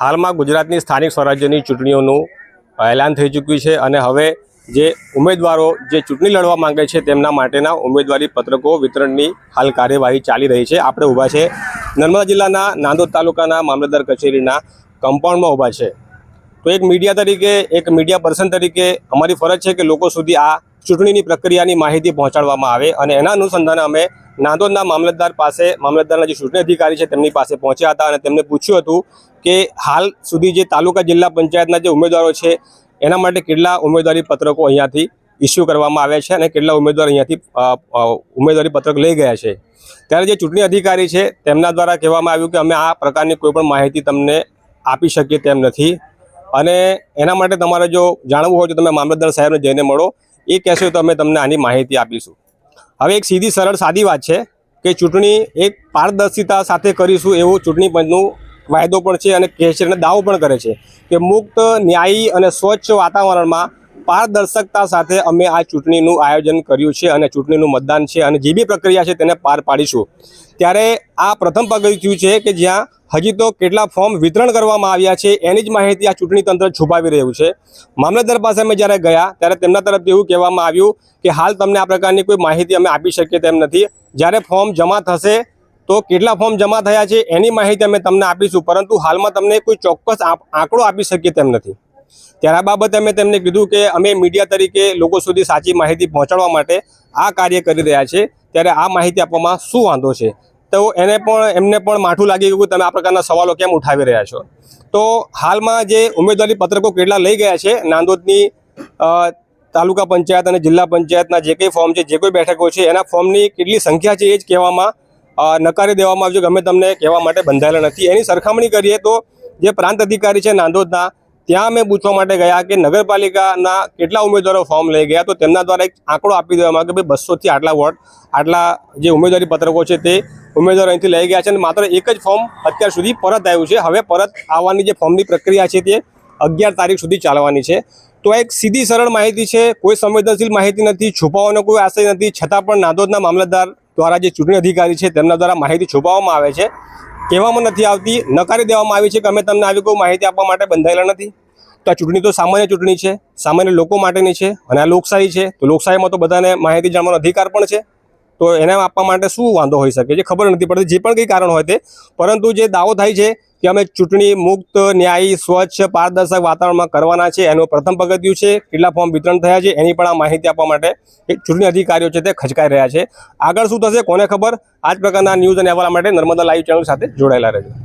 હાલમાં ગુજરાતની સ્થાનિક સ્વરાજ્યની ચૂંટણીઓનું એલાન થઈ ચૂક્યું છે અને હવે જે ઉમેદવારો જે ચૂંટણી લડવા માંગે છે તેમના માટેના ઉમેદવારી પત્રકો વિતરણની હાલ કાર્યવાહી ચાલી રહી છે। આપણે ઊભા છે નર્મદા જિલ્લાના નાંદોદ તાલુકાના મામલતદાર કચેરીના કમ્પાઉન્ડમાં ઊભા છે। તો એક મીડિયા તરીકે, એક મીડિયા પર્સન તરીકે અમારી ફરજ છે કે લોકો સુધી આ ચૂંટણીની પ્રક્રિયાની માહિતી પહોંચાડવામાં આવે અને એના અનુસંધાને અમે નાંદોદના મામલતદાર પાસે, મામલતદારના જે ચૂંટણી અધિકારી છે તેમની પાસે પહોંચ્યા હતા અને તેમને પૂછ્યું હતું કે હાલ સુધી જે તાલુકા જિલ્લા પંચાયતના જે ઉમેદવારો છે એના માટે કેટલા ઉમેદવારી પત્રકો અહીંયાથી ઇસ્યુ કરવામાં આવ્યા છે અને કેટલા ઉમેદવાર અહીંયાથી ઉમેદવારી પત્રક લઈ ગયા છે। ત્યારે જે ચૂંટણી અધિકારી છે તેમના દ્વારા કહેવામાં આવ્યું કે અમે આ પ્રકારની કોઈ પણ માહિતી તમને આપી શકીએ તેમ નથી અને એના માટે તમારે જો જાણવું હોય તો તમે મામલતદાર સાહેબને જઈને મળો, એ કહેશો તો અમે તમને આની માહિતી આપીશું। હવે એક સીધી સરળ સાદી વાત છે કે ચૂંટણી એક પારદર્શિતા સાથે કરીશું એવો ચૂંટણી પંચનું વાયદો પણ છે અને કહે છે અને દાવો પણ કરે છે કે મુક્ત, ન્યાયી અને સ્વચ્છ વાતાવરણમાં પારદર્શકતા સાથે અમે આ ચૂંટણીનું આયોજન કર્યું છે અને ચૂંટણીનું મતદાન છે અને જે બી પ્રક્રિયા છે તેને પાર પાડીશું। ત્યારે આ પ્રથમ પગથિયું છે કે જ્યાં હજી તો કેટલા ફોર્મ વિતરણ કરવામાં આવ્યા છે એની જ માહિતી આ ચૂંટણી તંત્ર છુપાવી રહ્યું છે। મામલતદાર પાસે અમે જ્યારે ગયા ત્યારે તેમના તરફથી એવું કહેવામાં આવ્યું કે હાલ તમને આ પ્રકારની કોઈ માહિતી અમે આપી શકીએ તેમ નથી। જ્યારે ફોર્મ જમા થશે તો કેટલા ફોર્મ જમા થયા છે એની માહિતી અમે તમને આપીશું, પરંતુ હાલમાં તમને કોઈ ચોક્કસ આંકડો આપી શકીએ તેમ નથી। ત્યારે આ બાબતે અમે તેમને કીધું કે અમે મીડિયા તરીકે લોકો સુધી સાચી માહિતી પહોંચાડવા માટે આ કાર્ય કરી રહ્યા છે, ત્યારે આ માહિતી આપવામાં શું વાંધો છે? તો એમને પણ માઠું લાગી ગયું કે તમે આ પ્રકારના સવાલો કેમ ઉઠાવી રહ્યા છો। તો હાલમાં જે ઉમેદવારી પત્રકો કેટલા લઈ ગયા છે નાંદોદની તાલુકા પંચાયત અને જિલ્લા પંચાયતના જે કંઈ ફોર્મ છે, જે કોઈ બેઠકો છે એના ફોર્મની કેટલી સંખ્યા છે એ જ કહેવામાં નકારી દેવામાં આવ્યું કે અમે તમને કહેવા માટે બંધાયેલા નથી। એની સરખામણી કરીએ તો જે પ્રાંત અધિકારી છે નાંદોદના, ત્યાં અમે પૂછવા માટે ગયા કે નગરપાલિકાના કેટલા ઉમેદવારો ફોર્મ લઈ ગયા, તો તેમના દ્વારા એક આંકડો આપી દેવામાં આવ્યો કે ભાઈ 200થી આટલા વોટ, આટલા જે ઉમેદવારી પત્રકો છે તે ઉમેદવારો અહીંથી લઈ ગયા છે અને માત્ર એક જ ફોર્મ અત્યાર સુધી પરત આવ્યું છે। હવે પરત આવવાની જે ફોર્મની પ્રક્રિયા છે તે 11 તારીખ સુધી ચાલવાની છે। તો એક સીધી સરળ માહિતી છે, કોઈ સંવેદનશીલ માહિતી નથી, છુપાવવાનો કોઈ આશય નથી, છતાં પણ નાંદોદના મામલતદાર દ્વારા જે ચૂંટણી અધિકારી છે તેમના દ્વારા માહિતી છુપાવવામાં આવે છે, કહેવામાં નથી આવતી, નકારી દેવામાં આવી છે કે અમે તમને આવી કોઈ માહિતી આપવા માટે બંધાયેલા નથી। તો આ ચૂંટણી તો સામાન્ય ચૂંટણી છે, સામાન્ય લોકો માટેની છે અને આ લોકશાહી છે, તો લોકશાહીમાં તો બધાને માહિતી જાણવાનો અધિકાર પણ છે। તો એને આપવા માટે શું વાંધો હોઈ શકે છે? ખબર નથી પડતી, જે પણ કંઈ કારણ હોય તે, પરંતુ જે દાવો થાય છે કે અમે ચૂંટણી મુક્ત, ન્યાયી, સ્વચ્છ, પારદર્શક વાતાવરણમાં કરવાના છે એનું પ્રથમ પગથિયું છે। કેટલા ફોર્મ વિતરણ થયા છે એની પણ આ માહિતી આપવા માટે એક ચૂંટણી અધિકારીઓ છે તે ખચકાઈ રહ્યા છે। આગળ શું થશે કોને ખબર? આ જ પ્રકારના ન્યૂઝ અને અહેવાલ માટે નર્મદા લાઈવ ચેનલ સાથે જોડાયેલા રહેજો।